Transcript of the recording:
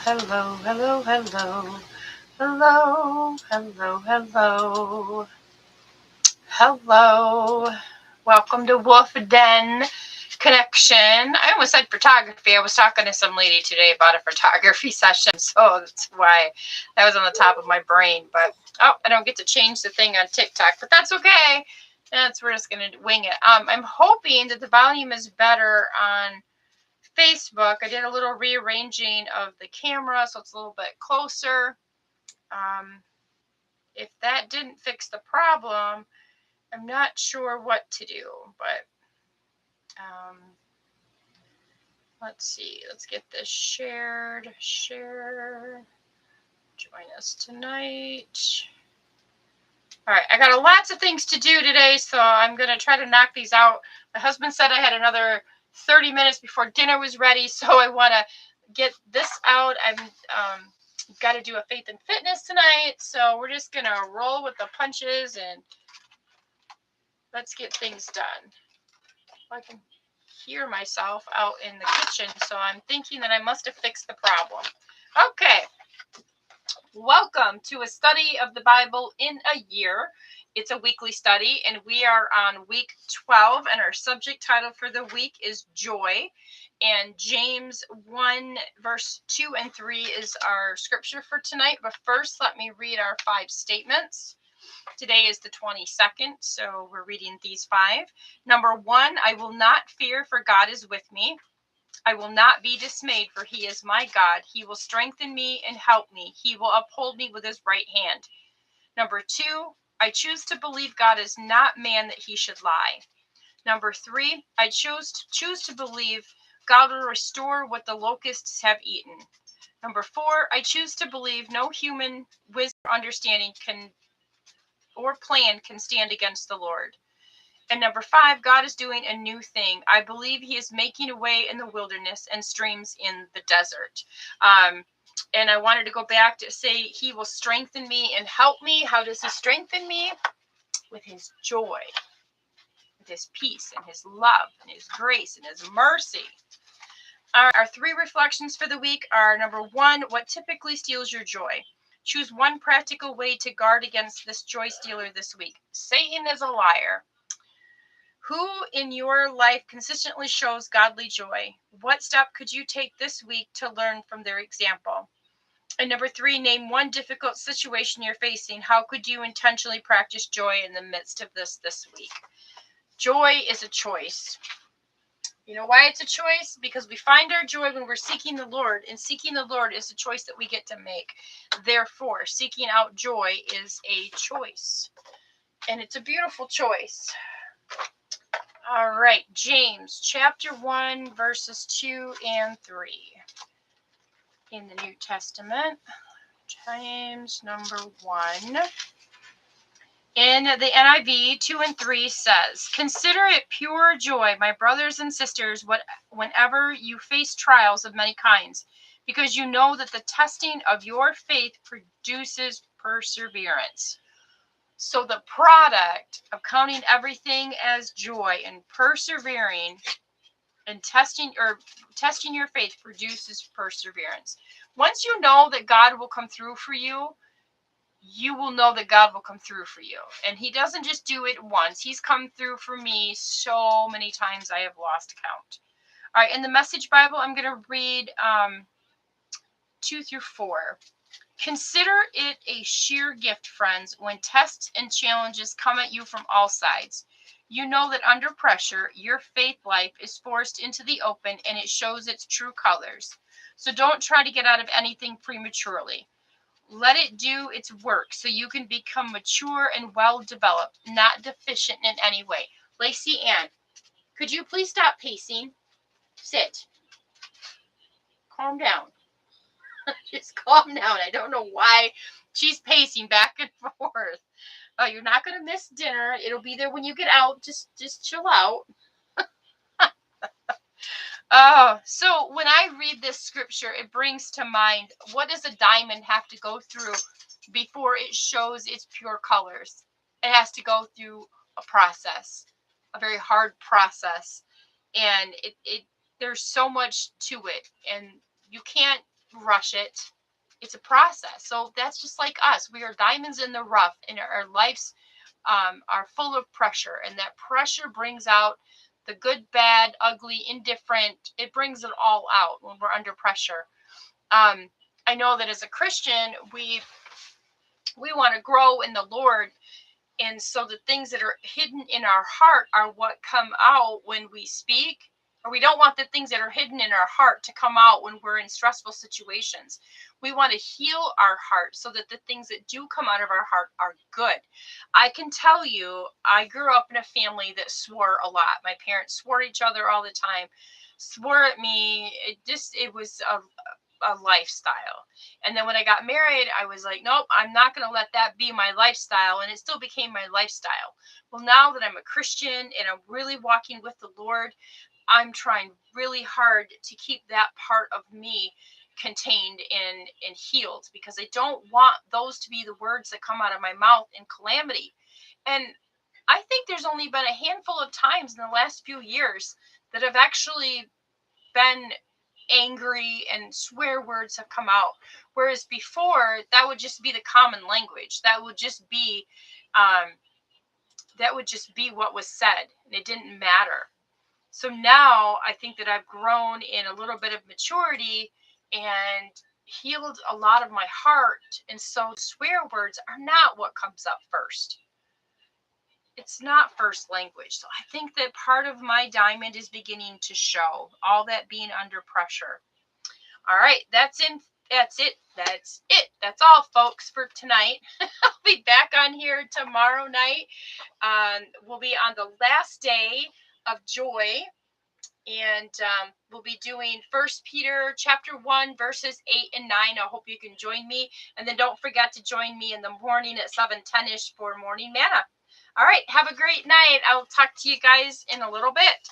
Hello, hello, hello. Hello, hello, hello. Hello. Welcome to Wolf Den Connection. I almost said photography. I was talking to some lady today about a photography session, so that's why that was on the top of my brain. But I don't get to change the thing on TikTok, but that's okay. We're just gonna wing it. I'm hoping that the volume is better on Facebook. I did a little rearranging of the camera so it's a little bit closer. If that didn't fix the problem, I'm not sure what to do, but let's see. Let's get this shared. Share. Join us tonight. All right, I got lots of things to do today, so I'm going to try to knock these out. My husband said I had another 30 minutes before dinner was ready, so I want to get this out. I've got to do a faith and fitness tonight, so we're just going to roll with the punches and let's get things done. I can hear myself out in the kitchen, so I'm thinking that I must have fixed the problem. Okay. Welcome to a study of the Bible in a year. It's a weekly study, and we are on week 12, and our subject title for the week is Joy. And James 1, verse 2 and 3 is our scripture for tonight. But first, let me read our 5 statements. Today is the 22nd, so we're reading these 5. Number 1, I will not fear, for God is with me. I will not be dismayed, for he is my God. He will strengthen me and help me. He will uphold me with his right hand. Number 2, I choose to believe God is not man that he should lie. Number 3, I choose to believe God will restore what the locusts have eaten. Number 4, I choose to believe no human wisdom or understanding or plan can stand against the Lord. And number 5, God is doing a new thing. I believe he is making a way in the wilderness and streams in the desert. And I wanted to go back to say he will strengthen me and help me. How does he strengthen me? With his joy, with his peace and his love and his grace and his mercy. Our 3 reflections for the week are: number 1, what typically steals your joy? Choose one practical way to guard against this joy stealer this week. Satan is a liar. Who in your life consistently shows godly joy? What step could you take this week to learn from their example? And number 3, name one difficult situation you're facing. How could you intentionally practice joy in the midst of this week? Joy is a choice. You know why it's a choice? Because we find our joy when we're seeking the Lord, and seeking the Lord is a choice that we get to make. Therefore, seeking out joy is a choice, and it's a beautiful choice. All right, James chapter 1, verses 2 and 3 in the New Testament. James number 1. In the NIV, 2 and 3 says, consider it pure joy, my brothers and sisters, whenever you face trials of many kinds, because you know that the testing of your faith produces perseverance. So the product of counting everything as joy and persevering and testing your faith produces perseverance. Once you know that God will come through for you, you will know that God will come through for you. And he doesn't just do it once. He's come through for me so many times I have lost count. All right, in the Message Bible, I'm going to read 2 through 4. Consider it a sheer gift, friends, when tests and challenges come at you from all sides. You know that under pressure, your faith life is forced into the open and it shows its true colors. So don't try to get out of anything prematurely. Let it do its work so you can become mature and well developed, not deficient in any way. Lacey Ann, could you please stop pacing? Sit. Calm down. Just calm down. I don't know why she's pacing back and forth. You're not going to miss dinner. It'll be there when you get out. Just chill out. So when I read this scripture, it brings to mind, what does a diamond have to go through before it shows its pure colors? It has to go through a process, a very hard process. And it there's so much to it. And you can't rush it. It's a process. So that's just like us. We are diamonds in the rough, and our lives are full of pressure, and that pressure brings out the good, bad, ugly, indifferent. It brings it all out when we're under pressure. I know that as a Christian, we want to grow in the Lord, and so the things that are hidden in our heart are what come out when we speak. Or we don't want the things that are hidden in our heart to come out when we're in stressful situations. We want to heal our heart so that the things that do come out of our heart are good. I can tell you, I grew up in a family that swore a lot. My parents swore at each other all the time, swore at me. It was a lifestyle. And then when I got married, I was like, nope, I'm not going to let that be my lifestyle. And it still became my lifestyle. Well, now that I'm a Christian and I'm really walking with the Lord, I'm trying really hard to keep that part of me contained and healed, because I don't want those to be the words that come out of my mouth in calamity. And I think there's only been a handful of times in the last few years that I've actually been angry and swear words have come out, whereas before that would just be the common language. Um that would just be what was said, and it didn't matter. So now I think that I've grown in a little bit of maturity and healed a lot of my heart, and so swear words are not what comes up first. It's not first language. So I think that part of my diamond is beginning to show, all that being under pressure. All right, that's it. That's all, folks, for tonight. I'll be back on here tomorrow night. We'll be on the last day of joy, and we'll be doing First Peter chapter 1 verses 8 and 9. I hope you can join me, and then don't forget to join me in the morning at 7:10ish for morning manna. All right, have a great night. I'll talk to you guys in a little bit.